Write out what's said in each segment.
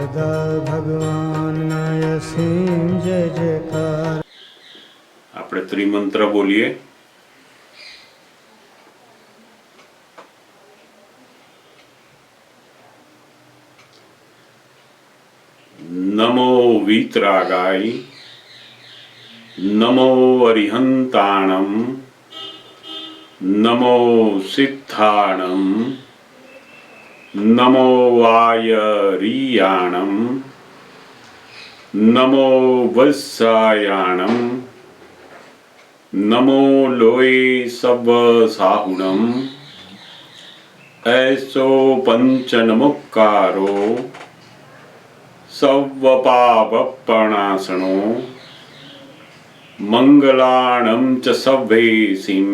બધા ભગવાનના અસીમ જય જયકાર. આપણે ત્રિમંત્ર બોલીએ. નમો વીતરાગાય, નમો અરિહંતાણમ, નમો સિદ્ધાણમ, નમો વાયરિયાણમ, નમો વત્સાયાણમ, નમો લોય સવ સાહુણમ, એસો પંચનમુક્કારો સવપાવપણાસણો મંગલાણમ ચ સવ્વેસિમ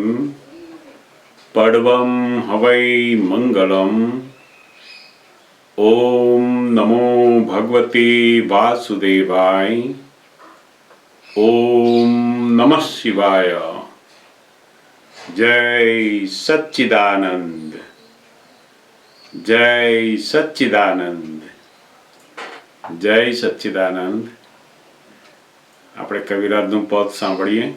પડવમ હવૈ મંગલમ. ઓમ નમો ભગવતે વાસુદેવાય. ઓમ નમઃ શિવાય. જય સચ્ચિદાનંદ, જય સચ્ચિદાનંદ, જય સચ્ચિદાનંદ. આપણે કવિરાજનું પદ સાંભળીએ.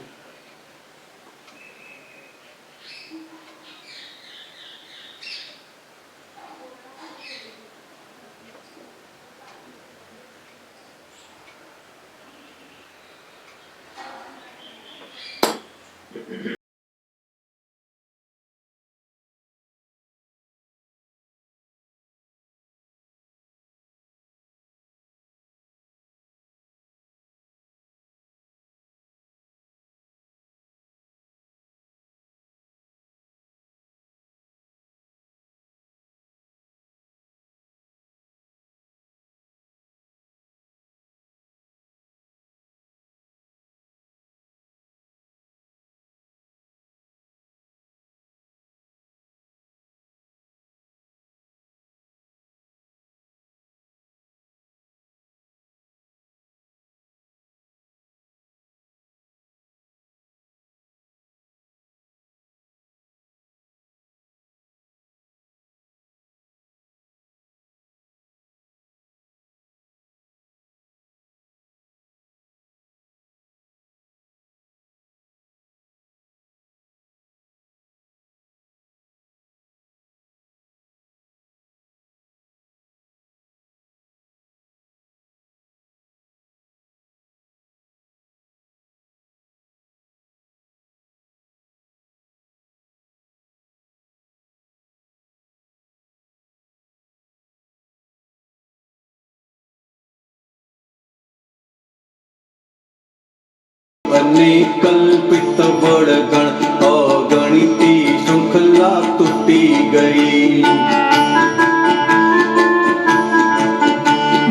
અને કલ્પિત બળગણ અગણિતી શૃંખલા તૂટી ગઈ.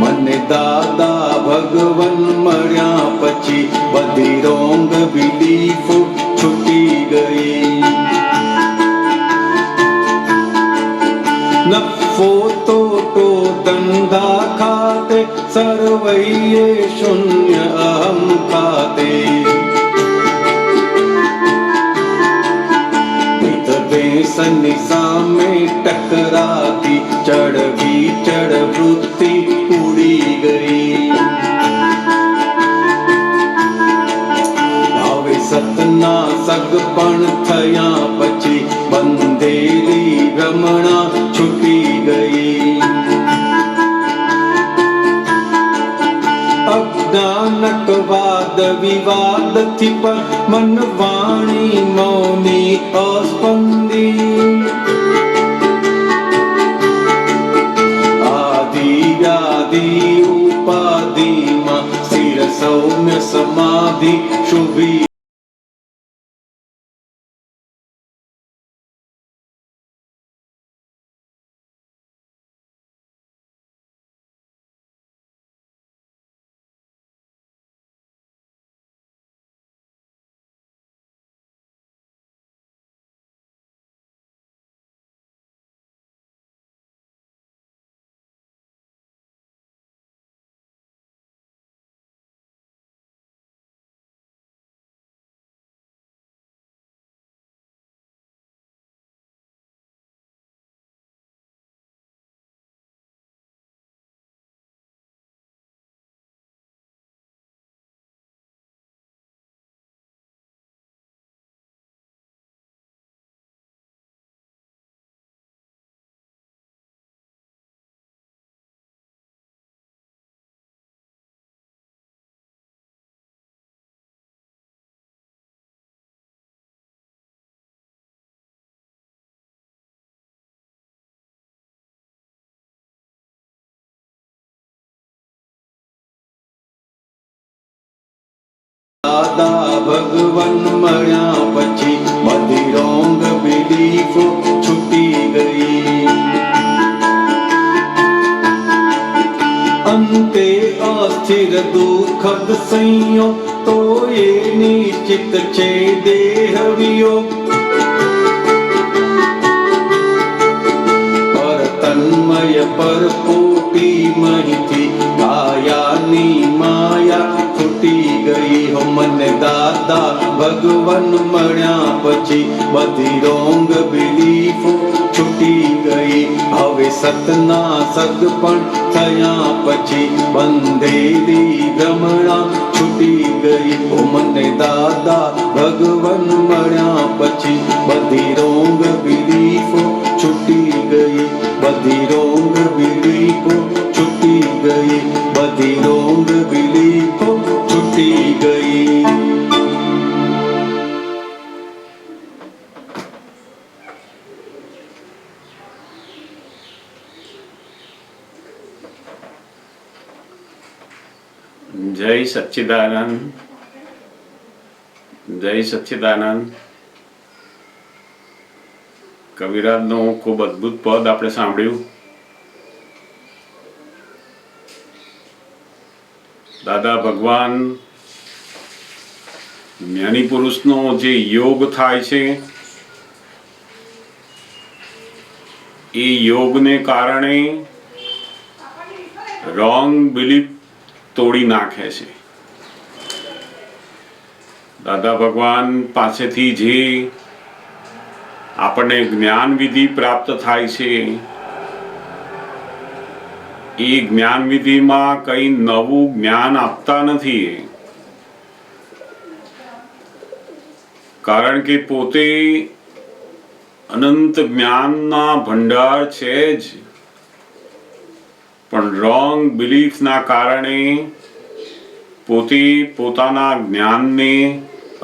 મને દાદા ભગવન મળ્યા પછી બધી રોંગ બિલીફો છૂટી ગઈ. નફો તો ધંધા ખાતે સર્વૈયે શૂન્ય અહમ ખાતે. વ્યસનની સામે ટકરાતી ચડવી ચડવૃત્તિ ઉડી ગઈ. હવે સતના સગપણ થયા પછી બંધેલી ભ્રમણા છૂટી ગઈ. અજ્ઞાનક વાદ વિવાદથી પર મન વાણી મૌની અસ્પંદી. આદિ વ્યાધિ ઉપાધિમાં સ્થિર સૌમ્ય સમાધિ શુભી. અંતે અસ્થિર દુઃખદ સંયોગ તો એ નિશ્ચિત છે દેહ વિયોગ. પર તન્મય પર કોટી મહીથી કાયાની માયા છૂટી ગઈ હો મને દાદા ભગવાન મળ્યા પછી બધી રોંગ બિલીફો છૂટી ગઈ. હવે સતના સદ પણ થયા પછી બંધેલી ભ્રમણા છૂટી ગઈ હો મને દાદા ભગવાન મળ્યા પછી બધી રોંગ બિલીફો છૂટી ગઈ. બધી રોંગ બિલીફો છૂટી ગઈ. બધી રોંગ બિલીફો છૂટી ગઈ. જય સચ્ચિદાનંદ. જય સચ્ચિદાનંદ. કવિરાજનું ખૂબ અદ્ભુત પદ આપણે સાંભળ્યું. દાદા ભગવાન જ્ઞાની પુરુષનો જે યોગ થાય છે એ યોગને કારણે રોંગ બિલીફ તોડી નાખે છે. દાદા ભગવાન પાસેથી જે આપણને જ્ઞાન વિધિ પ્રાપ્ત થાય છે એ જ્ઞાન વિધિમાં કઈ નવું જ્ઞાન આપતા નથી, કારણ કે પોતે અનંત જ્ઞાનના ભંડાર છે જ, પણ રોંગ બિલીફના કારણે પોતે પોતાના જ્ઞાનને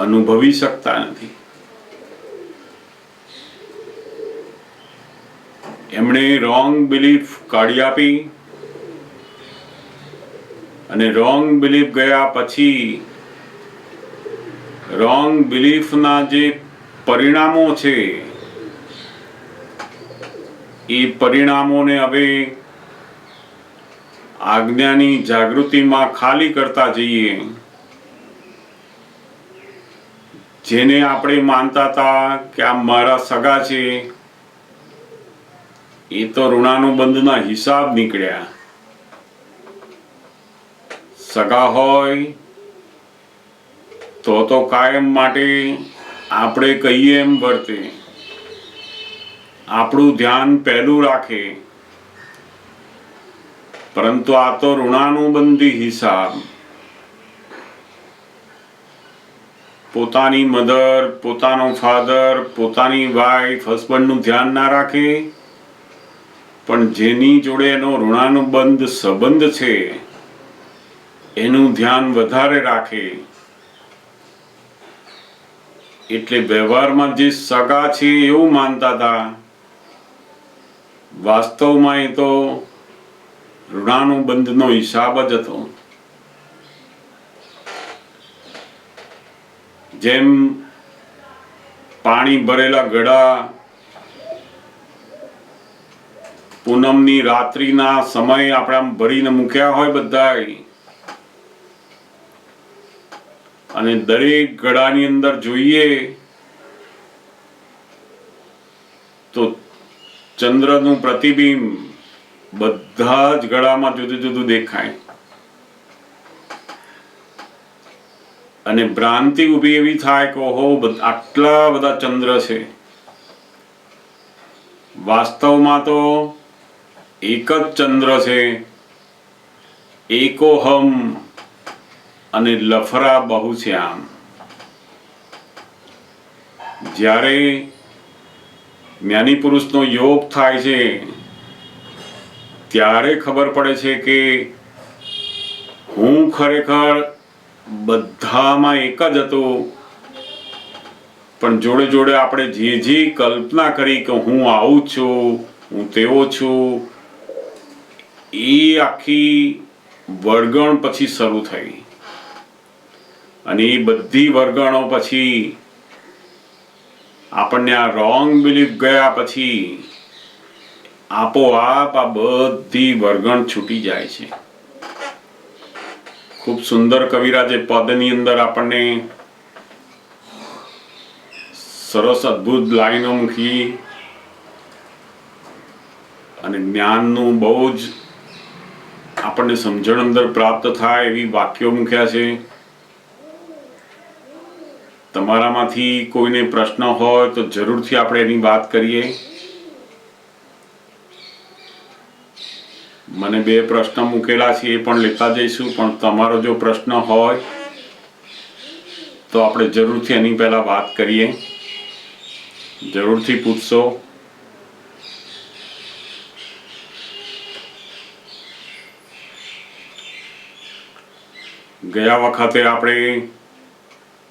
અનુભવી શકતા નથી. એમણે રોંગ બિલીફ કાઢી આપી અને રોંગ બિલીફ ગયા પછી રોંગ બિલીફના જે પરિણામો છે એ પરિણામોને હવે આજ્ઞાની જાગૃતિમાં ખાલી કરતા જઈએ. જેને આપણે માનતા હતા કે આ મારા સગા છે એ તો ઋણાનુબંધના હિસાબ નીકળ્યા. સગા હોય તો કાયમ માટે આપણે કહીએ એમ વર્તે, આપણું ધ્યાન પહેલું રાખે, પરંતુ આ તો ઋણાનુબંધી હિસાબ. પોતાની મધર, પોતાનો ફાધર, પોતાની વાઈફ, હસબન્ડનું ધ્યાન ના રાખે, પણ જેની જોડે એનો ઋણાનુબંધ સંબંધ છે એનું ધ્યાન વધારે રાખે. એટલે વ્યવહારમાં જે સગા છે એવું માનતા હતા, વાસ્તવમાં એ તો ઋણાનુબંધનો હિસાબ જ હતો. જેમ પાણી ભરેલા ઘડા પૂનમની રાત્રિના સમયે આપણે આમ ભરીને મૂક્યા હોય બધા, અને દરેક ઘડાની અંદર જોઈએ તો ચંદ્રનું પ્રતિબિંબ બધા જ ઘડામાં જુદું જુદું દેખાય. અને ભ્રાંતિ ઊભી એવી થાય કે ઓહો આટલા બધા ચંદ્ર છે. વાસ્તવમાં તો એક જ ચંદ્ર છે, એકોહમ, અને લફરા બહુ છે. આમ જ્યારે જ્ઞાની પુરુષનો યોગ થાય છે ત્યારે ખબર પડે છે કે હું ખરેખર બધામાં એક જ હતો, પણ જોડે જોડે આપણે જે કલ્પના કરી કે હું આવું છું, હું તેવો છું, એ આખી વળગણ પછી શરૂ થઈ. અને એ બધી વળગણો પછી આપણને આ રોંગ બિલીફ ગયા પછી આપોઆપ આ બધી વળગણ છૂટી જાય છે. ખૂબ સુંદર કવિરાજે પદની અંદર આપણને સરસ અદ્ભુત લાઈનો મૂકી અને જ્ઞાનનું બહુ જ આપણને સમજણ અંદર પ્રાપ્ત થાય એવી વાક્યો મૂક્યા છે. તમારામાંથી કોઈને પ્રશ્ન હોય તો જરૂરથી આપણે એની વાત કરીએ. મને 2 પ્રશ્ન મૂકેલા છે, એ પણ લેતા જઈશું. પણ તમારો જો પ્રશ્ન હોય તો આપણે જરૂરથી એની પહેલા વાત કરીએ. જરૂરથી પૂછશો. ગયા વખતે આપણે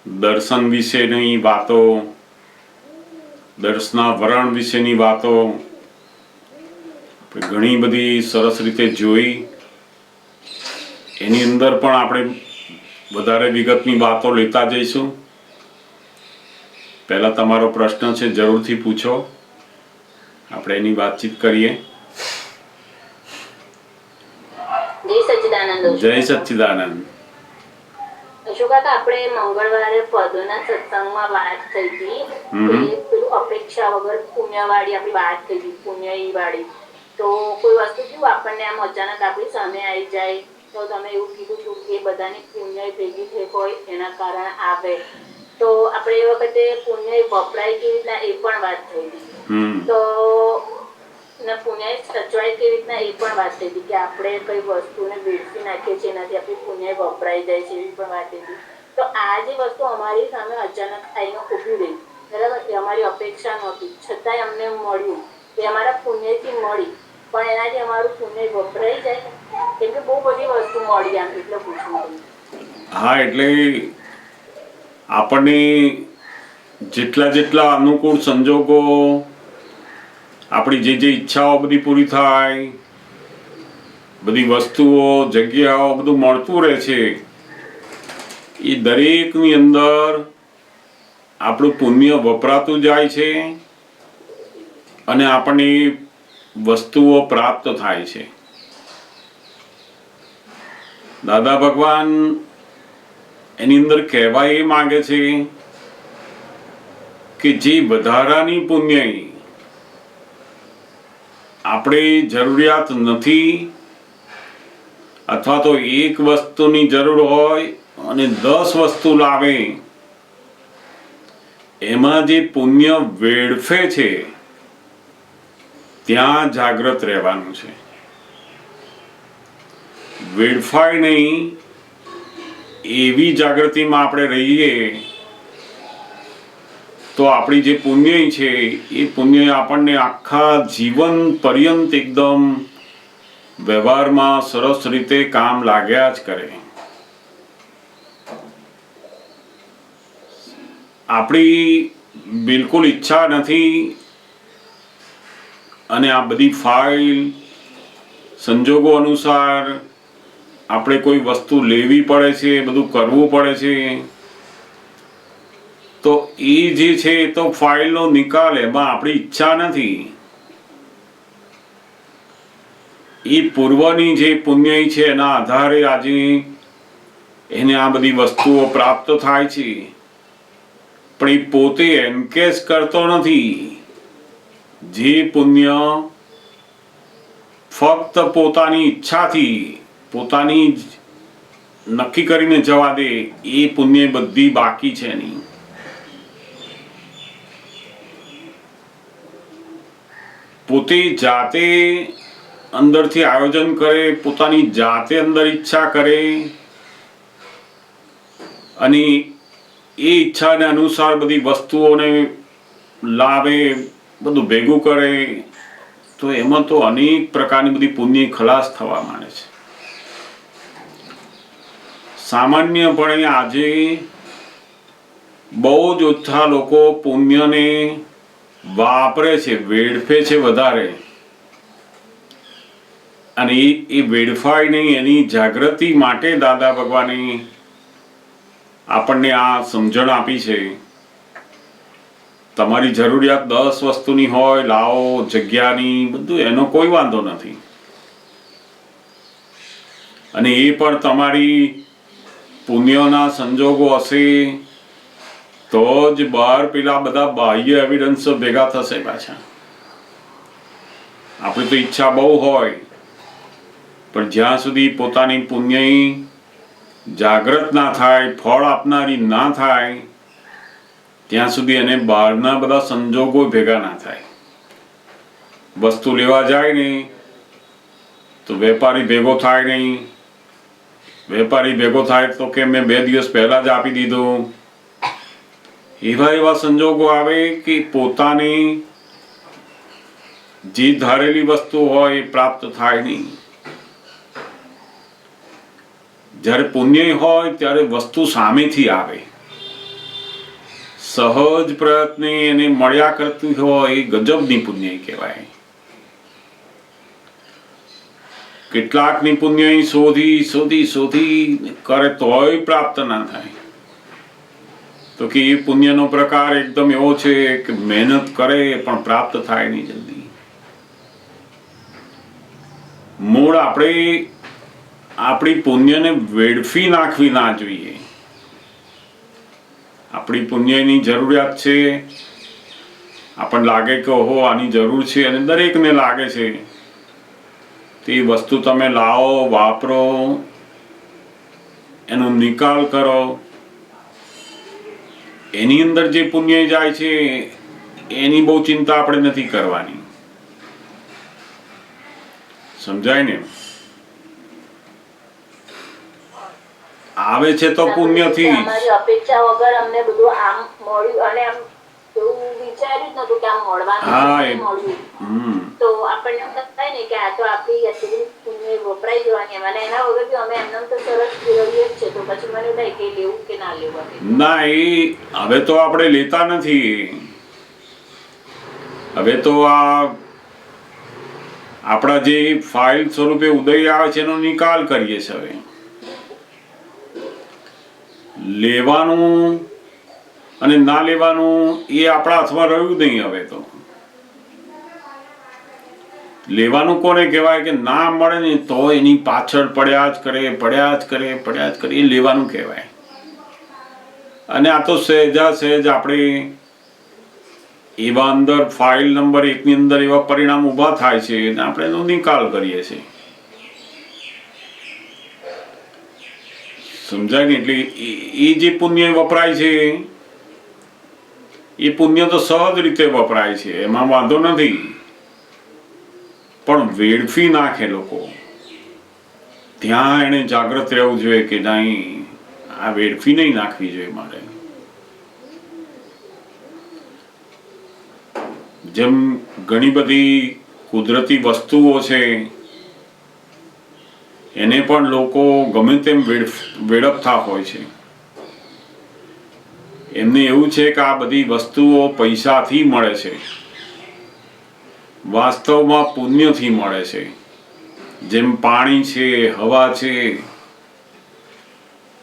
દર્શન વિશેની વાતો, દર્શનાવરણ વિશેની વાતો ઘણી બધી સરસ રીતે જોઈ. એની અંદર પણ આપણે વધારે વિગતની વાતો લેતા જઈશું. પહેલા તમારો પ્રશ્ન છે, જરૂરથી પૂછો, આપણે એની વાતચીત કરીએ. જય સચ્ચિદાનંદ. કાકા, આપણે મંગળવારે પદોના સત્સંગમાં વાત થઈ હતી, પેલું અપેક્ષા વગર પુણ્યવાળી આપણી વાત થઈ હતી, પુણ્યઈ વાળી. તો કોઈ વસ્તુ કેવું આપણને આમ અચાનક આપણી સામે આવી જાય તો તમે એવું કીધું હતું કે બધાની પુણ્ય ભેગી થઈ હોય એના કારણે આવે. તો આપણે એ વખતે પુણ્ય વપરાય કેવી રીતના એ પણ વાત થઈ હતી. તો પુણ્ય સચવાય કેવી રીતના એ પણ વાત થઈ હતી કે આપણે કઈ વસ્તુને વેડફી નાખીએ છીએ એનાથી આપણી પુણ્ય વપરાઈ જાય છે એવી પણ વાત થઈ હતી. તો આ જે વસ્તુ અમારી સામે અચાનક આવીને ઊભી રહી, બરાબર, કે અમારી અપેક્ષા નહોતી છતાંય અમને મળ્યું, એ અમારા પુણ્યથી મળી, પણ એનાથી અમારું પુણ્ય વપરાઈ જાય કેમ કે બહુ બધી વસ્તુ મળી આમ, એટલે પૂછવું. હા, એટલે આપણને જેટલા અનુકૂળ સંજોગો, આપણી જે ઈચ્છાઓ બધી પૂરી થાય, બધી વસ્તુઓ, જગ્યાઓ, બધું મળતું રહે છે, એ દરેકની અંદર આપણું પુણ્ય વપરાતું જાય છે અને આપણને વસ્તુઓ પ્રાપ્ત થાય છે. દાદા ભગવાન એની અંદર કહેવા એ માંગે છે કે જે વધારાની પુણ્ય આપણે જરૂરિયાત નથી, અથવા તો એક વસ્તુની જરૂર હોય અને 10 વસ્તુ લાવે, એમાં જે પુણ્ય વેડફે છે ત્યાં જાગ્રત રહેવાનું છે. વેડફાય નહીં એવી જાગૃતિમાં આપણે રહીએ તો આપણી જે પુણ્ય છે એ પુણ્ય આપણને આખા જીવન પર્યંત એકદમ વ્યવહારમાં સરસ રીતે કામ લાગ્યા જ કરે. આપણી બિલકુલ ઈચ્છા નથી અને આ બધી ફાઇલ સંજોગો અનુસાર આપણે કોઈ વસ્તુ લેવી પડે છે, બધું કરવું પડે છે, તો એ જે છે એ તો ફાઇલનો નિકાલ, એમાં આપણી ઈચ્છા નથી. એ પૂર્વની જે પુણ્ય છે એના આધારે આજે એને આ બધી વસ્તુઓ પ્રાપ્ત થાય છે, પણ એ પોતે એન્કેશ કરતો નથી. જે પુણ્ય ફક્ત પોતાની ઈચ્છાથી, પોતાની નક્કી કરીને જવા દે, એ પુણ્ય બધી બાકી છે નહીં. પોતે જાતે અંદરથી આયોજન કરે, પોતાની જાતે અંદર ઈચ્છા કરે અને એ ઈચ્છાને અનુસાર બધી વસ્તુઓને લાવે, બધું ભેગું કરે, તો એમાં તો અનેક પ્રકારની બધી પુણ્ય ખલાસ થવા માંડે છે. સામાન્યપણે આજે બહુ જ ઓછા લોકો પુણ્યને વાપરે છે, વેડફે છે વધારે, અને એ વેડફાય નહીં એની જાગૃતિ માટે દાદા ભગવાને આપણને આ સમજણ આપી છે. તમારી જરૂરિયાત 10 વસ્તુની હોય, લાવો, જગ્યાની, બધું, એનો કોઈ વાંધો નથી. અને એ પણ તમારી પુણ્યના સંજોગો હશે તો જ બહાર પેલા બધા બાહ્ય એવિડન્સ ભેગા થશે પાછા. આપણી તો ઈચ્છા બહુ હોય, પણ જ્યાં સુધી પોતાની પુણ્ય જાગૃત ના થાય, ફળ આપનારી ના થાય, ત્યાં સુધી એને બહારના બધા સંજોગો ભેગા ના થાય. વસ્તુ લેવા જાય ને તો વેપારી ભેગો થાય નહીં. વેપારી ભેગો થાય તો કે મેં 2 દિવસ પહેલા જ આપી દીધું. એવા સંજોગો આવે કે પોતાની જે ધારેલી વસ્તુ હોય એ પ્રાપ્ત થાય નહીં. જ્યારે પુણ્ય હોય ત્યારે વસ્તુ સામેથી આવે, સહજ પ્રયત્ન એને મળ્યા કરતું હોય એ ગજબની પુણ્ય કહેવાય. કેટલાકની પુણ્ય શોધી કરે તોય પ્રાપ્ત ના થાય. તો કે એ પુણ્યનો પ્રકાર એકદમ એવો છે કે મહેનત કરે પણ પ્રાપ્ત થાય નહીં જલ્દી. મૂળ આપણે આપણી પુણ્યને વેડફી નાખવી ના જોઈએ. આપણી પુણ્યની જરૂરિયાત છે, આપણને લાગે કે ઓહો આની જરૂર છે, અને દરેકને લાગે છે, તે વસ્તુ તમે લાવો, વાપરો, એનો નિકાલ કરો. એની અંદર જે પુણ્ય જાય છે એની બહુ ચિંતા આપણે નથી કરવાની. સમજાય ને? આવે છે તો પુણ્યથી. અમારી અપેક્ષા વગર અમને બધું આમ મળ્યું અને આમ એવું વિચાર્યું જ નતું કે આમ મળવાનું મળ્યું. તો આપણને એમ થાય ને કે આ તો આપણી આટલી પુણ્ય વપરાઈ જવાની એમાં, એના વગર બી અમે એમને તો સરસ ફેરવીએ જ છે. તો પછી મને થાય કે લેવું કે ના લેવું. ના, એ હવે તો આપણે લેતા નથી. હવે તો આ આપણા જે ફાઇલ સ્વરૂપે ઉદય આવે છે એનો નિકાલ કરીએ છીએ. હવે લેવાનું અને ના લેવાનું એ આપણા હાથમાં રહ્યું નહીં. હવે તો લેવાનું કોને કહેવાય કે ના મળે ને તો એની પાછળ પડ્યા જ કરે એ લેવાનું કહેવાય. અને આ તો સહેજ આપણે એવા અંદર ફાઇલ નંબર 1 ની અંદર એવા પરિણામ ઊભા થાય છે અને આપણે એનો નિકાલ કરીએ છીએ. સમજાય ને? એટલે એ જે પુણ્ય વપરાય છે એ પુણ્ય તો સહજ રીતે વપરાય છે, એમાં વાંધો નથી. પણ વેડફી નાખે લોકો, ત્યાં એને જાગૃત રહેવું જોઈએ કે નહીં, આ વેડફી નહીં નાખવી જોઈએ મારે. જેમ ઘણી બધી કુદરતી વસ્તુઓ છે એને પણ લોકો ગમે તેમ વેડફતા હોય છે. એમને એવું છે કે આ બધી વસ્તુઓ પૈસાથી મળે છે, વાસ્તવમાં પુણ્યથી મળે છે. જેમ પાણી છે, હવા છે,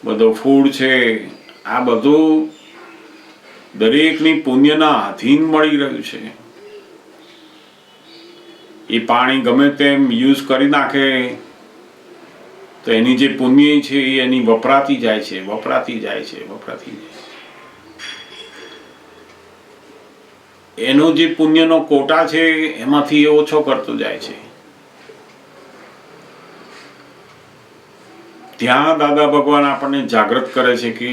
બધો ફૂડ છે, આ બધું દરેકની પુણ્યના આધીન મળી રહ્યું છે. એ પાણી ગમે તેમ યુઝ કરી નાખે તો એની જે પુણ્ય છે એ એની વપરાતી જાય છે. એનો જે પુણ્યનો કોટા છે એમાંથી એ ઓછો કરતો જાય છે. ત્યાં દાદા ભગવાન આપણને જાગૃત કરે છે કે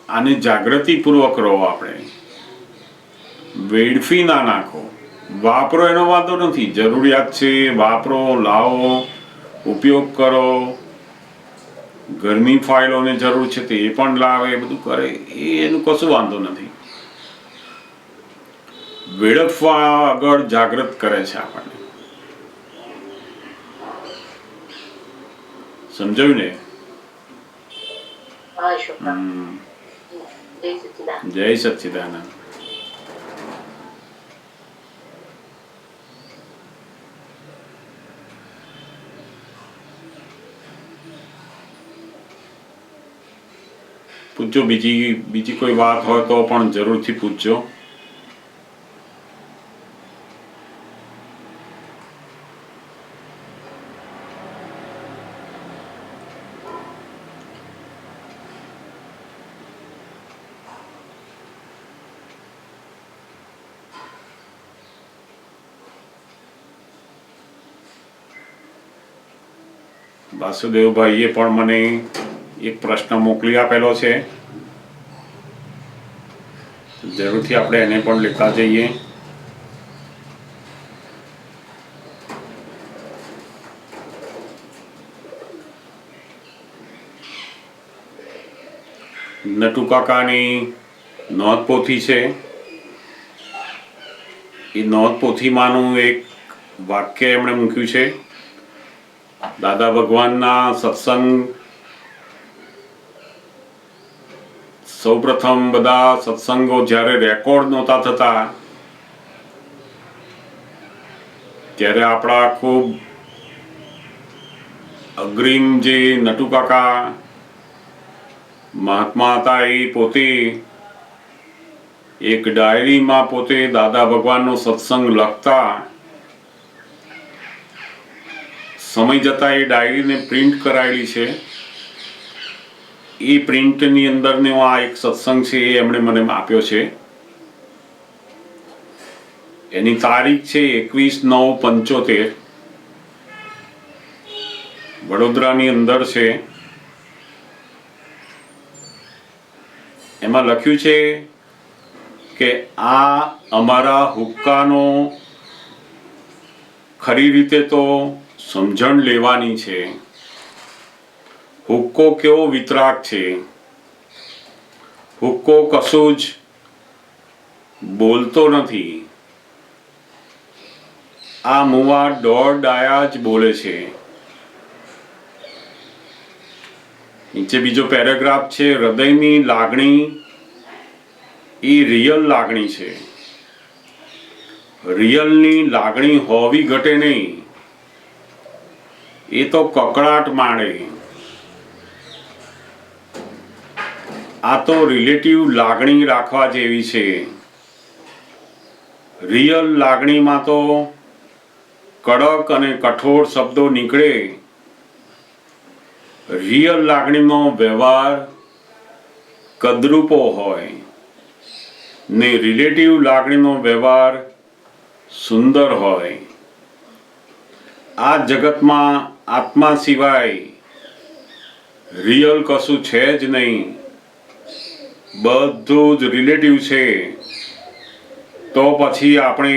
આને જાગૃતિપૂર્વક રહો. આપણે વેડફી ના નાખો. વાપરો એનો વાંધો નથી, જરૂરિયાત છે વાપરો, લાવો, ઉપયોગ કરો. ઘરની ફાઇલોને જરૂર છે તે એ પણ લાવે, બધું કરે, એનું કશું વાંધો નથી. વેડફવા આગળ જાગૃત કરે છે આપણને. સમજાયું ને? જય સચ્ચિદાનંદ. પૂછજો, બીજી કોઈ વાત હોય તો પણ જરૂરથી પૂછજો. વાસુદેવભાઈએ પણ મને એક પ્રશ્ન મોકલી આપેલો છે, જરૂરથી આપણે એને પણ લેતા જઈએ. નટુકાકાની નોંધપોથી છે. એ નોંધપોથીમાંનું એક વાક્ય એમણે મૂક્યું છે. દાદા ભગવાનના સત્સંગ સૌપ્રથમ બધા સત્સંગો જ્યારે રેકોર્ડ નહોતા થતા ત્યારે આપણા ખૂબ અગ્રીમ જે નટુકાકા મહાત્મા હતા એ પોતે એક ડાયરીમાં પોતે દાદા ભગવાનનો સત્સંગ લખતા. સમય જતા એ ડાયરીને પ્રિન્ટ કરાયેલી છે. એ પ્રિન્ટની અંદરનો આ એક સત્સંગ છે એ એમણે મને આપ્યો છે. એની તારીખ છે 21/9/75, વડોદરાની અંદર છે. એમાં લખ્યું છે કે આ અમારા હુક્કાનો ખરી રીતે તો સમજણ લેવાની છે. હુક્કો કેવો વિતરાગ છે. હુક્કો કશું જ બોલતો નથી. આ મુવા દોઢ ડાયા જ બોલે છે. નીચે બીજો પેરેગ્રાફ છે, હૃદયની લાગણી એ રિયલ લાગણી છે. રિયલની લાગણી હોવી ઘટે નહીં, એ તો કકળાટ માંડે. આ તો રિલેટિવ લાગણી રાખવા જેવી છે. રિયલ લાગણીમાં તો કડક અને કઠોર શબ્દો નીકળે. રિયલ લાગણીનો વ્યવહાર કદરૂપો હોય ને રિલેટિવ લાગણીનો વ્યવહાર સુંદર હોય. આ જગતમાં આત્મા સિવાય રિયલ કશું છે જ નહીં. બધું જ રિલેટિવ છે. તો પછી આપણે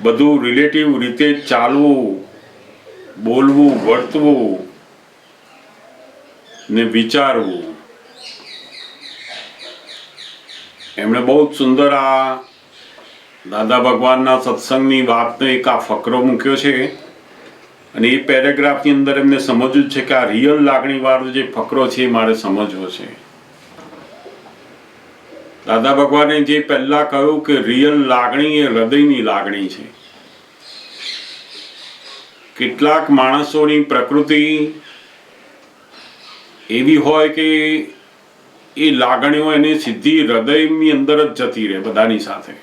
બધું રિલેટિવ રીતે ચાલવું, બોલવું, વર્તવું ને વિચારવું. એમણે બહુ સુંદર આ દાદા ભગવાનના સત્સંગની વાતનો એક આ ફકરો મૂક્યો છે. અને એ પેરેગ્રાફની અંદર એમને સમજવું છે કે આ રિયલ લાગણી વાળો જે ફકરો છે એ મારે સમજવો છે. દાદા ભગવાને જે પહેલા કહ્યું કે રિયલ લાગણી એ હૃદયની લાગણી છે. કેટલાક માણસોની પ્રકૃતિ એવી હોય કે એ લાગણીઓ એને સીધી હૃદયની અંદર જ જતી રહે બધાની સાથે.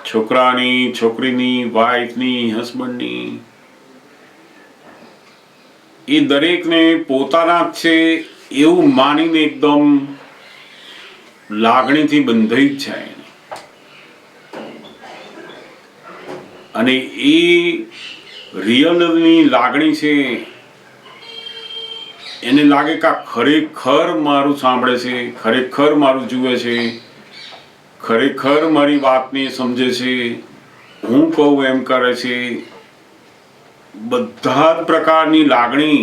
છોકરાની, છોકરીની, વાઈફની, હસબન્ડની, એ દરેકને પોતાના જ છે એવું માનીને એકદમ લાગણીથી બંધાઈ જ જાય. અને એ રિયલની લાગણી છે એને લાગે કે આ ખરેખર મારું સાંભળે છે, ખરેખર મારું જુએ છે, ખરેખર મારી વાતને સમજે છે, હું કહું એમ કરે છે. બધા જ પ્રકારની લાગણી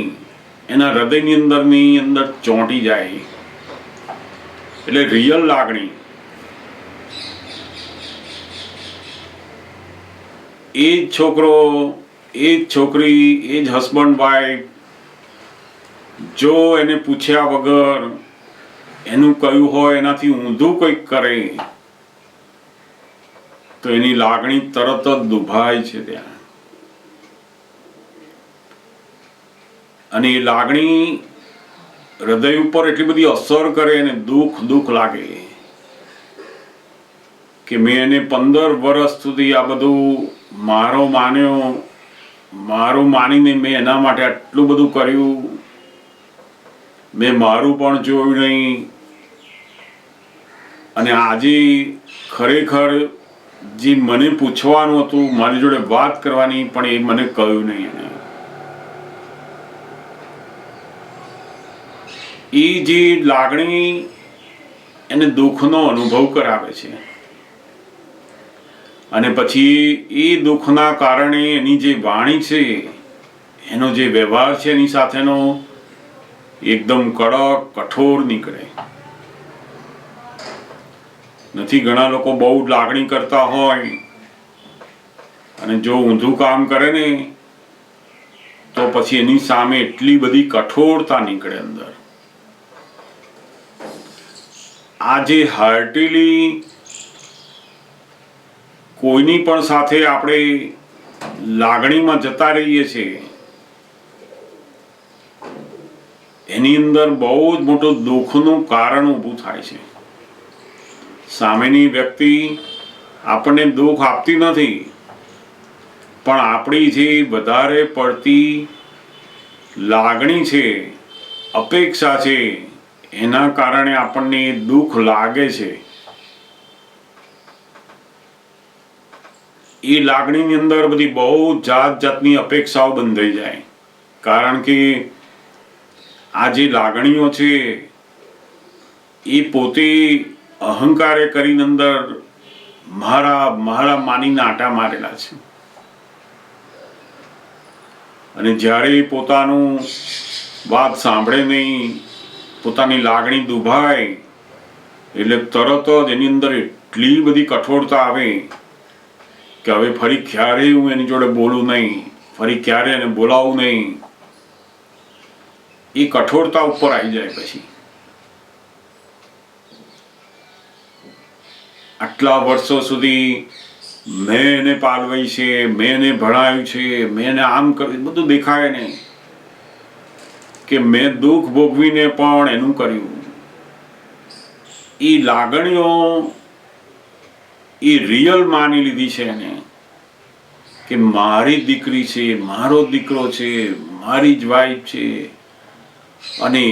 એના હૃદયની અંદર ચોંટી જાય. એટલે રિયલ લાગણી એ જ છોકરો, એ જ છોકરી, એ જ હસબન્ડ વાઈફ જો એને પૂછ્યા વગર એનું કહ્યું હોય એનાથી ઊંધું કંઈક કરે તો એની લાગણી તરત જ દુભાય છે ત્યાં. અને એ લાગણી હૃદય ઉપર એટલી બધી અસર કરે અને દુઃખ લાગે કે મેં એને 15 વર્ષ સુધી આ બધું મારો માન્યો, મારું માનીને મેં એના માટે આટલું બધું કર્યું, મેં મારું પણ જોયું નહીં. અને આજે ખરેખર જે મને પૂછવાનું હતું, મારી જોડે વાત કરવાની, પણ એ મને કહ્યું નહીં. એ જે લાગણી એને દુઃખનો અનુભવ કરાવે છે, અને પછી એ દુઃખના કારણે એની જે વાણી છે, એનો જે વ્યવહાર છે એની સાથેનો એકદમ કડક કઠોર નીકળે. નથી ઘણા લોકો બહુ લાગણી કરતા હોય અને જો ઊંધું કામ કરે ને તો પછી એની સામે એટલી બધી કઠોરતા નીકળે અંદર. આ જે હાર્ટીલી કોઈની પણ સાથે આપણે લાગણીમાં જતા રહીએ છીએ, એની અંદર બહુ જ મોટું દુઃખનું કારણ ઊભું થાય છે. સામેની વ્યક્તિ આપણને દુઃખ આપતી નથી, પણ આપણી જે વધારે પડતી લાગણી છે, અપેક્ષા છે, એના કારણે આપણને દુઃખ લાગે છે. એ લાગણીની અંદર બધી બહુ જાત જાતની અપેક્ષાઓ બંધાઈ જાય, કારણ કે આ જે લાગણીઓ છે એ પોતે અહંકારે કરીને અંદર મારા મારા માનીને આટા મારેલા છે. અને જ્યારે પોતાનું વાત સાંભળે નહીં, પોતાની લાગણી દુભાય એટલે તરત જ એની અંદર એટલી બધી કઠોરતા આવે કે હવે ફરી ક્યારેય હું એની જોડે બોલું નહીં, ફરી ક્યારે એને બોલાવું નહીં. એ કઠોરતા ઉપર આવી જાય. પછી આટલા વર્ષો સુધી મેં એને પાલવાઈ છે, મેં એને ભણાવ્યું છે, મેં એને આમ કર્યું, બધું દેખાય ને કે મેં દુઃખ ભોગવીને પણ એનું કર્યું. એ લાગણીઓ એ રિયલ માની લીધી છે એને કે મારી દીકરી છે, મારો દીકરો છે, મારી જ વાઈફ છે, અને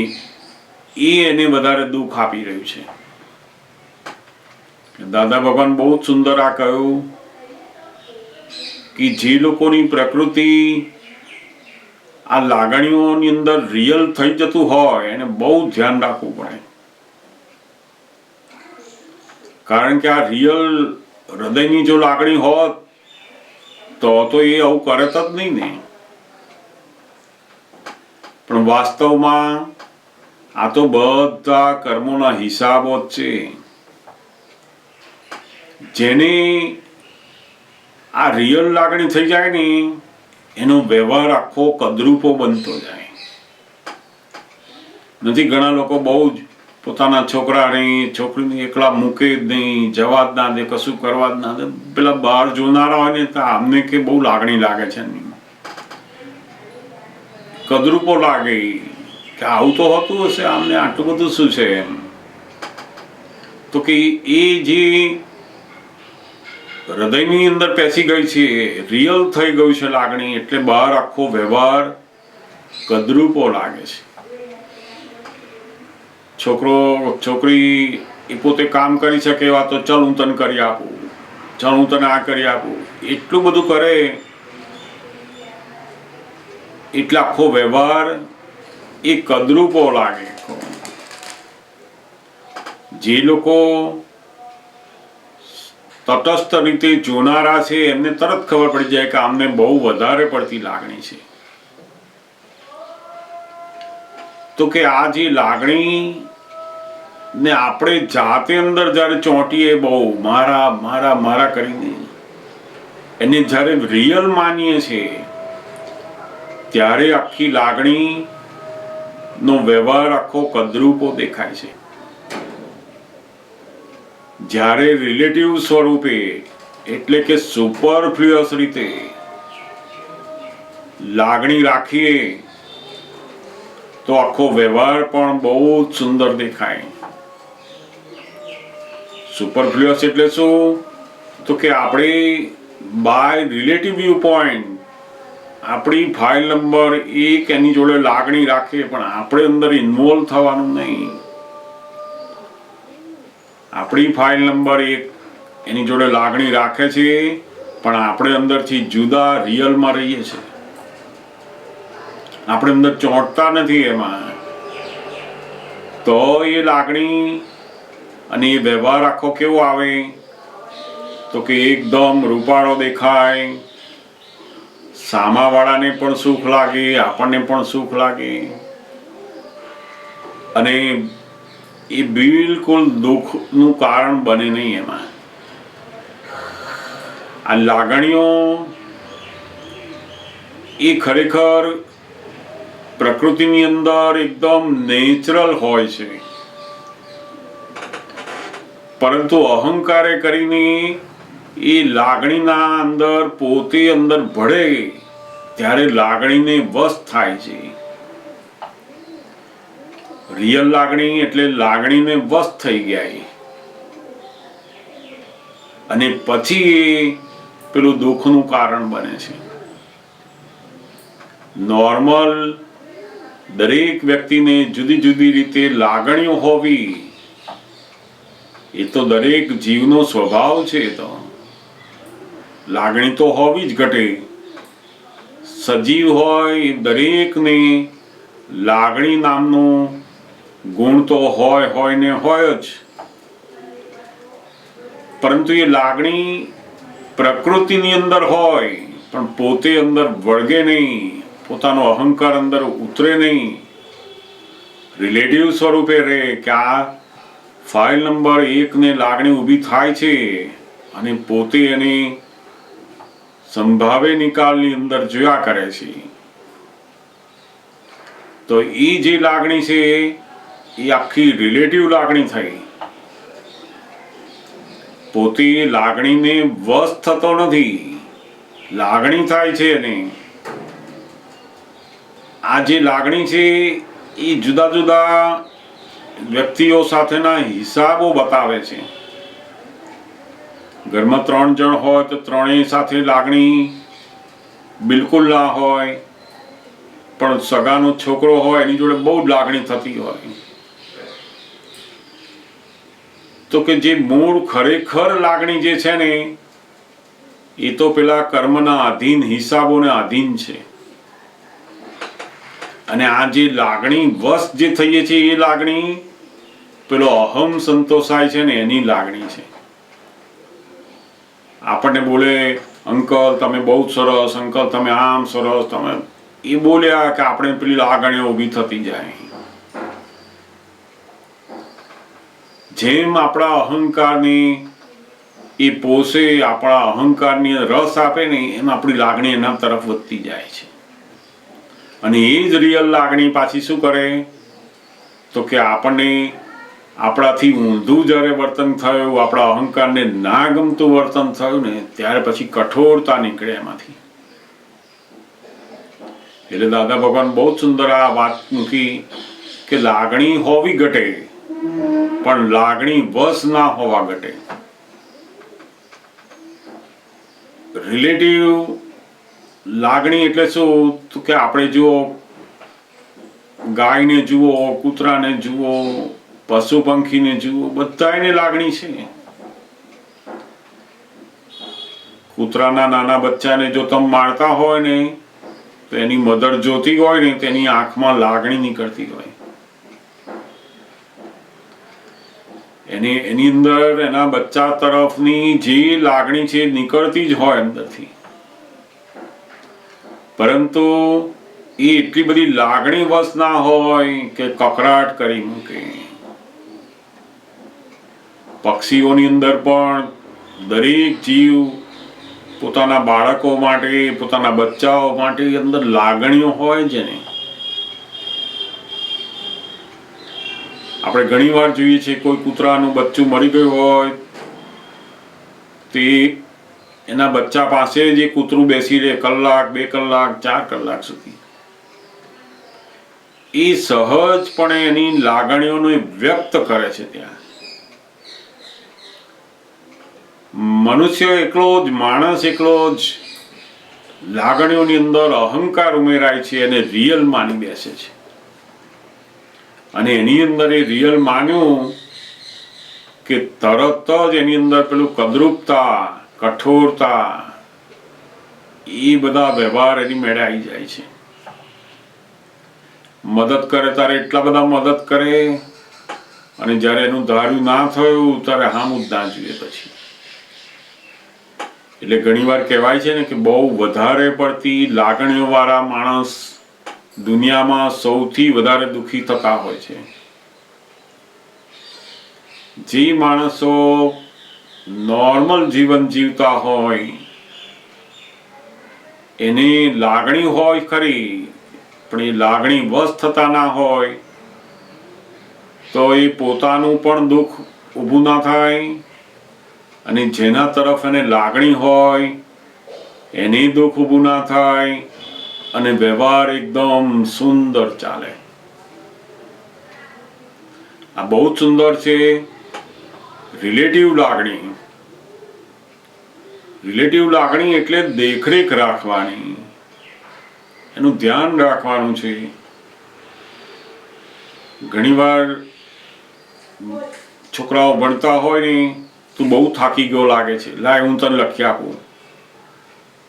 એ એને વધારે દુઃખ આપી રહ્યું છે. દાદા ભગવાન બહુ જ સુંદર આ કહ્યું કે જે લોકોની પ્રકૃતિ આ લાગણીઓની અંદર રિયલ થઈ જતું હોય એને બહુ ધ્યાન રાખવું પડે, કારણ કે આ રિયલ હૃદયની જો લાગણી હોત તો એ આવું કરત જ નહીં ને. પણ વાસ્તવમાં આ તો બધા કર્મોના હિસાબો જ છે. જેને આ રિયલ લાગણી થઈ જાય ને એનો વ્યવહાર આખો કદરૂપો બનતો જાય. નથી ઘણા લોકો બહુ જ પોતાના છોકરાને છોકરીને એકલા મૂકે જ નહીં, જવા જ ના દે, કશું કરવા જ ના દે. પેલા બહાર જોનારા હોય ને તો આમને કે બહુ લાગણી લાગે છે, કદરૂપો લાગે કે આવું તો હોતું હશે, આમને આટલું બધું શું છે એમ. તો કે એ જે હૃદયની અંદર પેસી ગઈ છે, રિયલ થઈ ગયું છે લાગણી, એટલે બહાર આખો વ્યવહાર કદરૂપો લાગે છે. છોકરો છોકરી એ પોતે કામ કરી શકે એવા તો ચલ હું તને કરી આપું, ચલ હું તને આ કરી આપું, એટલું બધું કરે એટલે આખો વ્યવહાર એ કદરૂપો લાગે. જે લોકો તટસ્થ રીતે જોનારા છે એમને તરત ખબર પડી જાય કે આમને બહુ વધારે પડતી લાગણી છે. તો કે આ જે લાગણી ને આપણે જાતે અંદર જ્યારે ચોંટીએ બહુ મારા મારા મારા કરીને એને જ્યારે રિયલ માનીએ છીએ ત્યારે આખી લાગણી નો વ્યવહાર આખો કદરૂપો દેખાય છે. જ્યારે રિલેટિવ સ્વરૂપે એટલે કે સુપરફ્લુઅસ રીતે લાગણી રાખીએ તો આખો વ્યવહાર પણ બહુ જ સુંદર દેખાય. સુપરફ્લુઅસ એટલે શું? તો કે આપણે બાય રિલેટિવ વ્યૂ પોઈન્ટ આપણી ફાઇલ નંબર 1 એની જોડે લાગણી રાખીએ, પણ આપણે અંદર ઇન્વોલ્વ થવાનું નહીં. આપણી ફાઇલ નંબર 1 એની જોડે લાગણી રાખે છે, પણ આપણે અંદરથી જુદા રિયલમાં રહીએ છીએ. આપણે અંદર ચોંટતા નથી એમાં. તો એ લાગણી અને એ વ્યવહાર આખો કેવો આવે તો કે એકદમ રૂપાળો દેખાય, સામાવાળાને પણ સુખ લાગે, આપણને પણ સુખ લાગે, અને એ બિલકુલ દુઃખનું કારણ બને નહીં. એમાં આ લાગણીઓ એ ખરેખર પ્રકૃતિની અંદર એકદમ નેચરલ હોય છે, પરંતુ અહંકારે કરીને એ લાગણીના અંદર પોતે અંદર ભળે ત્યારે લાગણીને વશ થાય છે. રિયલ લાગણી એટલે લાગણીને વશ થઈ ગયા, અને પછી એ પેલું દુઃખનું કારણ બને છે. નોર્મલ દરેક વ્યક્તિને જુદી જુદી રીતે લાગણીઓ હોવી એ તો દરેક જીવનો સ્વભાવ છે. તો લાગણી તો હોવી જ ઘટે. સજીવ હોય દરેકને લાગણી નામનો ગુણ તો હોય ને હોય જ, પરંતુ એ લાગણી પ્રકૃતિની અંદર હોય પણ પોતે અંદર વળગે નહીં, પોતાનો અહંકાર અંદર ઉતરે નહીં, રિલેટિવ સ્વરૂપે રહે કે આ ફાઇલ નંબર 1 ને લાગણી ઊભી થાય છે અને પોતે એને સંભાવે નિકાલની અંદર જોયા કરે છે. તો એ જે લાગણી છે એ આખી રિલેટિવ લાગણી થઈ. પોતે લાગણીને વશ થતો નથી, લાગણી થાય છે. અને આ જે લાગણી છે એ જુદા જુદા વ્યક્તિઓ સાથેના હિસાબો બતાવે છે. ઘરમાં 3 જણ હોય તો ત્રણેય સાથે લાગણી બિલકુલ ના હોય, પણ સગાનો છોકરો હોય એની જોડે બહુ જ લાગણી થતી હોય. તો કે જે મૂળ ખરેખર લાગણી જે છે ને એ તો પેલા કર્મના આધીન, હિસાબોને આધીન છે. અને આ જે લાગણી વશ જે થઈએ છે એ લાગણી પેલો અહમ સંતોષાય છે ને એની લાગણી છે. આપણને બોલે અંકલ તમે બહુ સરસ, અંકલ તમે આમ સરસ, તમે એ બોલ્યા કે આપણે પેલી લાગણીઓ ઊભી થતી જાય. જેમ આપણા અહંકારને એ પોષે, આપણા અહંકારને રસ આપે ને એમ આપણી લાગણી એના તરફ વધતી જાય છે. અને એ જ રિયલ લાગણી પાછી શું કરે તો કે આપણને આપણાથી ઊંધું જ્યારે વર્તન થયું, આપણા અહંકારને ના ગમતું વર્તન થયું ને ત્યારે પછી કઠોરતા નીકળે એમાંથી. એટલે દાદા ભગવાન બહુ સુંદર આ વાત મૂકી કે લાગણી હોવી ઘટે પણ લાગણી વશ ના હોવા ઘટે. રિલેટિવ લાગણી એટલે શું તો કે આપણે જુઓ, ગાયને જુઓ, કૂતરાને જુઓ, પશુ પંખીને જુઓ, બધાને લાગણી છે. કૂતરાના નાના બચ્ચાને જો તમે મારતા હોય ને તો એની મધર જોતી હોય ને તેની આંખમાં લાગણી નીકળતી હોય. એની અંદર એના બચ્ચા તરફની જે લાગણી છે નીકળતી જ હોય અંદરથી. પરંતુ એ એટલી બધી લાગણી વશ ના હોય કે કકરાટ કરી મૂકે. પક્ષીઓની અંદર પણ દરેક જીવ પોતાના બાળકો માટે, પોતાના બચ્ચાઓ માટે અંદર લાગણીઓ હોય છે ને. આપણે ઘણી વાર જોઈએ છીએ કોઈ કૂતરાનું બચ્ચું મરી ગયું હોય તે એના બચ્ચા પાસે જે કૂતરું બેસી રહે કલાક, 2 કલાક, 4 કલાક સુધી. એ સહજપણે એની લાગણીઓને વ્યક્ત કરે છે. ત્યાં મનુષ્ય એકલો જ, માણસ એકલો જ લાગણીઓની અંદર અહંકાર ઉમેરાય છે અને રિયલ માની બેસે છે. અને એની અંદર એ રિયલ માન્યું કે તરત જ એની અંદર પેલું કદરૂપતા, કઠોરતા, એ બધા વ્યવહાર એની મેળે આવી જાય છે. મદદ કરે તારે એટલા બધા મદદ કરે અને જ્યારે એનું ધાર્યું ના થયું ત્યારે હામું જ ના જોઈએ પછી. એટલે ઘણીવાર કહેવાય છે ને કે બહુ વધારે પડતી લાગણીઓવાળા માણસ દુનિયામાં સૌથી વધારે દુઃખી થતા હોય છે. જે માણસો નોર્મલ જીવન જીવતા હોય એની લાગણી હોય ખરી, પણ એ લાગણી વશ થતા ના હોય તો એ પોતાનું પણ દુઃખ ઊભું ના થાય અને જેના તરફ એને લાગણી હોય એની દુઃખ ઊભું ના થાય અને વ્યવહાર એકદમ સુંદર ચાલે. આ બહુ જ સુંદર છે. રિલેટિવ લાગણી. રિલેટિવ લાગણી એટલે દેખરેખ રાખવાની, એનું ધ્યાન રાખવાનું છે. ઘણીવાર છોકરાઓ ભણતા હોય ને, તું બહુ થાકી ગયો લાગે છે, લાય હું તને લખી આપું.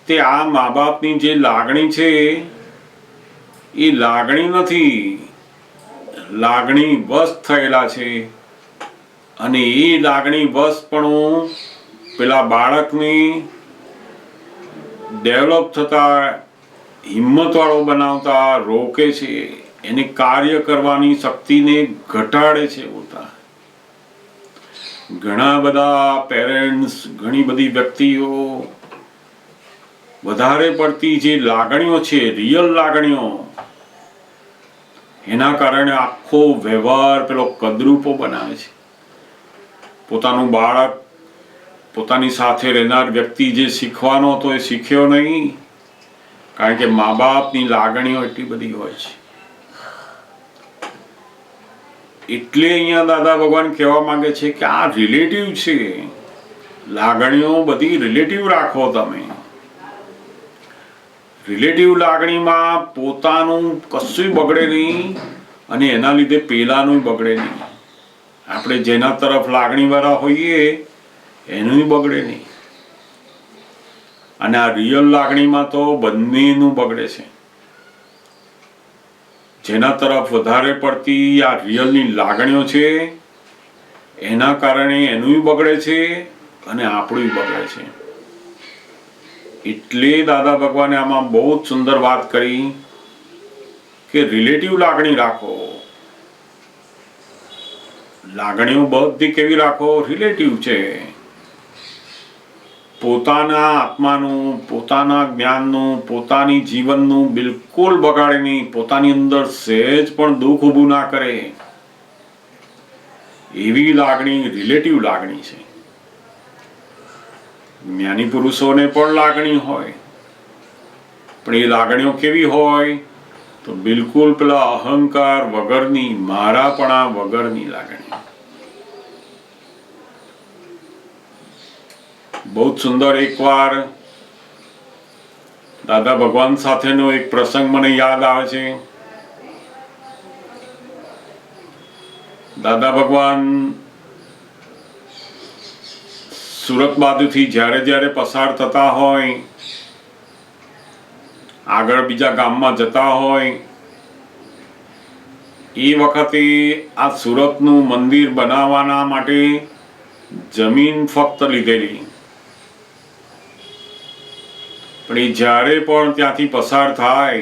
તે આ મા બાપની જે લાગણી છે એ લાગણી નથી, લાગણી વશ થયેલા છે. અને એ લાગણી વશ પણ પેલા બાળકની ડેવલપ થતા હિંમતવાળો બનાવતા રોકે છે, એને કાર્ય કરવાની શક્તિને ઘટાડે છે. ઘણા બધા પેરેન્ટ્સ, ઘણી બધી વ્યક્તિઓ વધારે પડતી જે લાગણીઓ છે, રિયલ લાગણીઓ, એના કારણે આખો વ્યવહાર પેલો કદરૂપો બનાવે છે. પોતાનું બાળક, પોતાની સાથે રહેનાર વ્યક્તિ જે શીખવાનો હતો એ શીખ્યો નહીં, કારણ કે મા બાપની લાગણીઓ એટલી બધી હોય છે. એટલે અહીંયા દાદા ભગવાન કહેવા માંગે છે કે આ રિલેટિવ છે. લાગણીઓ બધી રિલેટિવ રાખો તમે. રિલેટિવ લાગણીમાં પોતાનું કશું બગડે નહીં અને એના લીધે પેલાનું બગડે નહીં. આપણે જેના તરફ લાગણીવાળા હોઈએ એનું બગડે નહીં. અને આ રિયલ લાગણીમાં તો બંનેનું બગડે છે. જેના તરફ વધારે પડતી આ રિયલની લાગણીઓ છે એના કારણે એનું બગડે છે અને આપણું બગડે છે. એટલે દાદા ભગવાને આમાં બહુ જ સુંદર વાત કરી કે રિલેટિવ લાગણી રાખો. લાગણીઓ બધી કેવી રાખો? રિલેટિવ છે. પોતાના આત્માનું, પોતાના જ્ઞાનનું, પોતાની જીવનનું બિલકુલ બગાડે નહીં, પોતાની અંદર સહેજ પણ દુઃખ ઊભું ના કરે એવી લાગણી રિલેટિવ લાગણી છે. જ્ઞાની પુરુષોને પણ લાગણી હોય, પણ એ લાગણીઓ કેવી હોય તો બિલકુલ પેલા અહંકાર વગરની, મારાપણા વગરની લાગણી. બહુ જ સુંદર. એકવાર દાદા ભગવાન સાથેનો એક પ્રસંગ મને યાદ આવે છે. દાદા ભગવાન સુરત બાજુથી જ્યારે પસાર થતા હોય, આગળ બીજા ગામમાં જતા હોય, એ વખતે આ સુરતનું મંદિર બનાવવાના માટે જમીન ફક્ત લીધેલી. પણ એ જ્યારે પણ ત્યાંથી પસાર થાય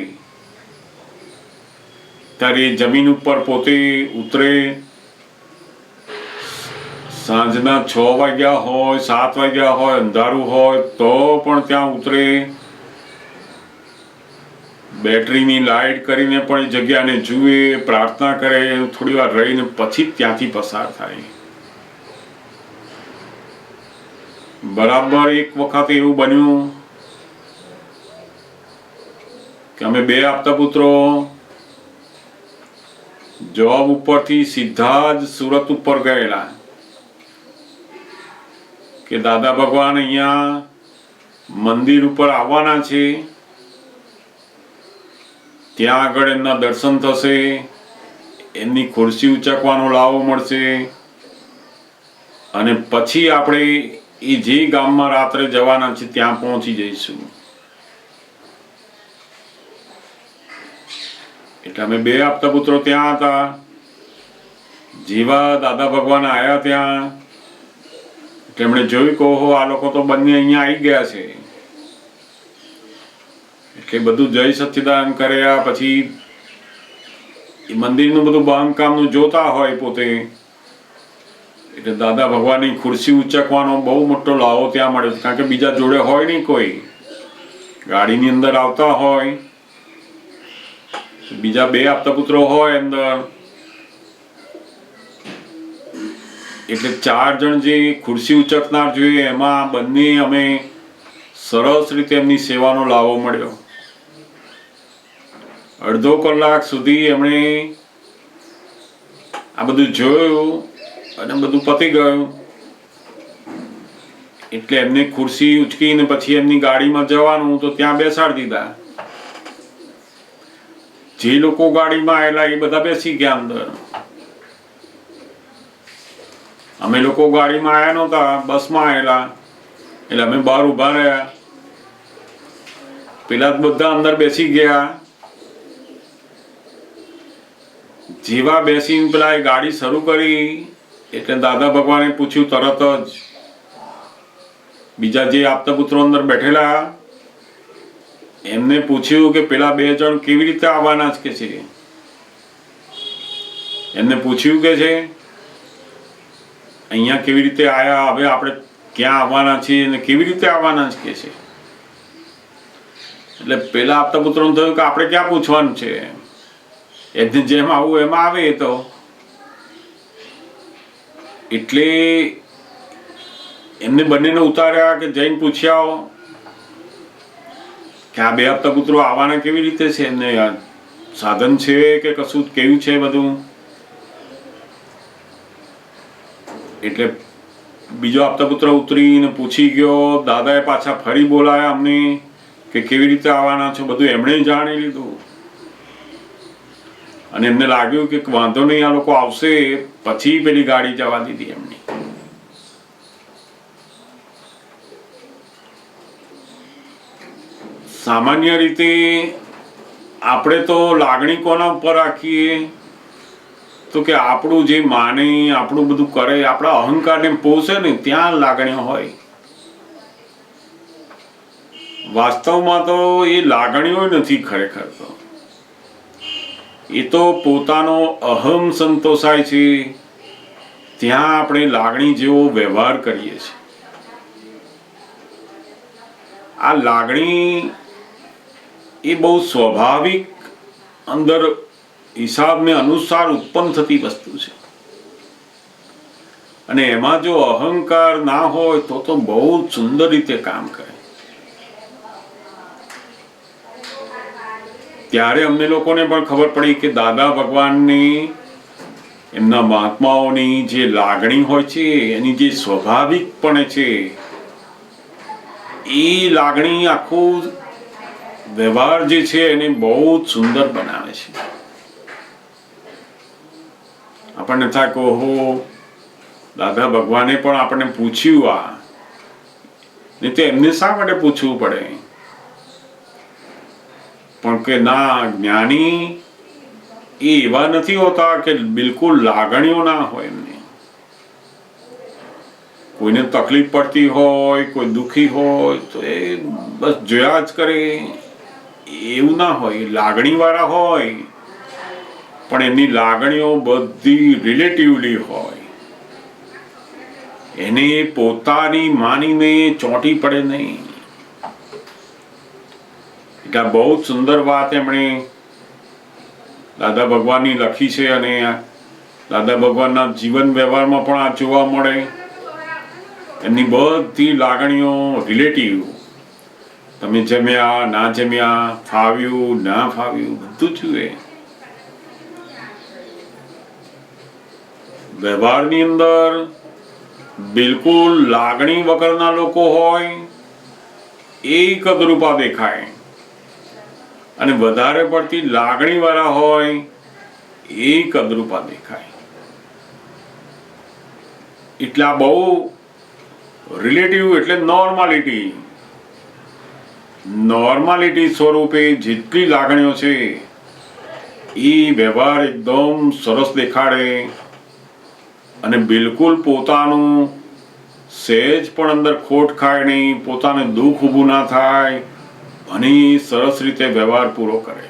ત્યારે જમીન ઉપર પોતે ઉતરે. સાંજના 6 વાગ્યા હોય, 7 વાગ્યા હોય, અંધારું હોય તો પણ ત્યાં ઉતરે. બેટરીની લાઈટ કરીને પણ એ જગ્યાને જુએ, પ્રાર્થના કરે, થોડી વાર રહીને પછી ત્યાંથી પસાર થાય. બરાબર એક વખત એવું બન્યું કે અમે 2 આપતા પુત્રો જોબ ઉપરથી સીધા જ સુરત ઉપર ગયેલા કે દાદા ભગવાન અહીંયા મંદિર ઉપર આવવાના છે, ત્યાં આગળ એમના દર્શન થશે, એમની ખુરશી ઉચકવાનો લાવો મળશે અને પછી આપણે એ જે ગામમાં રાત્રે જવાના છે ત્યાં પહોંચી જઈશું. એટલે અમે 2 આપતા પુત્રો ત્યાં હતા. જેવા દાદા ભગવાન આવ્યા ત્યાં તેમણે જોયું કે ઓહો આ લોકો તો બંને અહીંયા આવી ગયા છે, એટલે બધું જય સચ્ચિદાનંદ કર્યા. પછી એ મંદિરનું બધું બાંધકામનું જોતા હોય પોતે, એટલે દાદા ભગવાનની ખુરશી ઉચકવાનો બહુ મોટો લાવો ત્યાં મળ્યો, કારણ કે બીજા જોડે હોય નહીં કોઈ, ગાડીની અંદર આવતા હોય, બીજા 2 આપતા પુત્રો હોય અંદર, એટલે 4 જણ જે ખુરશી ઉચકનાર જોઈએ એમાં બંને અમે સરસ રીતે એમની સેવાનો લાવો મળ્યો. અડધો કલાક સુધી એમણે આ બધું જોયું અને બધું પતી ગયું. એટલે એમને ખુરશી ઉચકીને પછી એમની ગાડીમાં જવાનું તો ત્યાં બેસાડી દીધા. જે લોકો ગાડીમાં આવેલા એ બધા બેસી ગયા અંદર. અમે લોકો ગાડીમાં આવ્યા નહોતા, બસમાં આવેલા, એટલે અમે બહાર ઊભા રહ્યા. પેલા બધા અંદર બેસી ગયા. જેવા બેસીને પેલા એ ગાડી શરૂ કરી એટલે દાદા ભગવાને પૂછ્યું તરત જ, બીજા જે આપતા પુત્રો અંદર બેઠેલા એમને પૂછ્યું કે પેલા 2 જણ કેવી રીતે આવવાના છે કે છે. એમને પૂછ્યું કે છે અહીંયા કેવી રીતે આયા, હવે આપણે ક્યાં આવવાના છીએ અને કેવી રીતે આવવાના છે કે છે. એટલે પેલા આપતા પુત્રોને થયું કે આપણે ક્યાં પૂછવાનું છે, એમને જેમ આવું એમાં આવે. તો એટલે એમને બંનેને ઉતાર્યા કે જઈને પૂછ્યા કે આ 2 આપતા પુત્રો આવવાના કેવી રીતે છે, એમને સાધન છે કે કશું કેવું છે બધું. એટલે બીજો આપતા પુત્ર ઉતરીને પૂછી ગયો. દાદાએ પાછા ફરી બોલાયા અમને કે કેવી રીતે આવવાના છો, બધું એમણે જાણી લીધું. અને એમને લાગ્યું કે વાંધો નહીં, આ લોકો આવશે, પછી પેલી ગાડી જવા દીધી એમની. સામાન્ય રીતે આપણે તો લાગણી કોના ઉપર રાખીએ તો કે આપણું જે માને, આપણું બધું કરે, આપણા અહંકારને પોષે ને ત્યાં લાગણીઓ હોય. વાસ્તવમાં તો એ લાગણીઓ નથી ખરેખર. તો એ તો પોતાનો અહમ સંતોષાય છે ત્યાં આપણે લાગણી જેવો વ્યવહાર કરીએ છીએ. આ લાગણી એ બહુ સ્વાભાવિક અંદર હિસાબને અનુસાર ઉત્પન્ન થતી વસ્તુ છે. અને એમાં જો અહંકાર ના હોય તો બહુ સુંદર રીતે કામ કરે. ત્યારે અમને લોકોને પણ ખબર પડી કે દાદા ભગવાનની, એમના મહાત્માઓની જે લાગણી હોય છે એની જે સ્વાભાવિકપણે છે એ લાગણી આખું વ્યવહાર જે છે એને બહુ જ સુંદર બનાવે છે. આપણને થાય કે ઓહો દાદા ભગવાને પણ આપણને પૂછ્યું આ, નહીં તો એમને શા માટે પૂછવું પડે. પણ કે ના, જ્ઞાની એ એવા નથી હોતા કે બિલકુલ લાગણીઓ ના હોય એમને. કોઈને તકલીફ પડતી હોય, કોઈ દુખી હોય તો એ બસ જોયા જ કરે, એવું ના હોય. લાગણી વાળા હોય પણ એમની લાગણીઓ બધી રિલેટિવલી હોય. એને પોતાની માનીને ચોંટી પડે નહીં. એટલે બહુ જ સુંદર વાત એમણે દાદા ભગવાનની લખી છે. અને દાદા ભગવાનના જીવન વ્યવહારમાં પણ આ જોવા મળે. એમની બધી લાગણીઓ રિલેટિવ. તમે જમ્યા ના જમ્યા, ફાવ્યું ના ફાવ્યું, બધું જુએ. વ્યવહારની અંદર બિલકુલ લાગણી વગરના લોકો હોય એ કદરૂપા દેખાય, અને વધારે પડતી લાગણી વાળા હોય એ કદરૂપા દેખાય. એટલે આ બહુ રિલેટિવ, એટલે નોર્માલિટી સ્વરૂપે જેટલી લાગણીઓ છે એ વ્યવહાર એકદમ સરસ દેખાડે. અને બિલકુલ પોતાનું સહેજ પણ અંદર ખોટ ખાય નહીં, પોતાને દુઃખ ઊભું ના થાય, અને સરસ રીતે વ્યવહાર પૂરો કરે.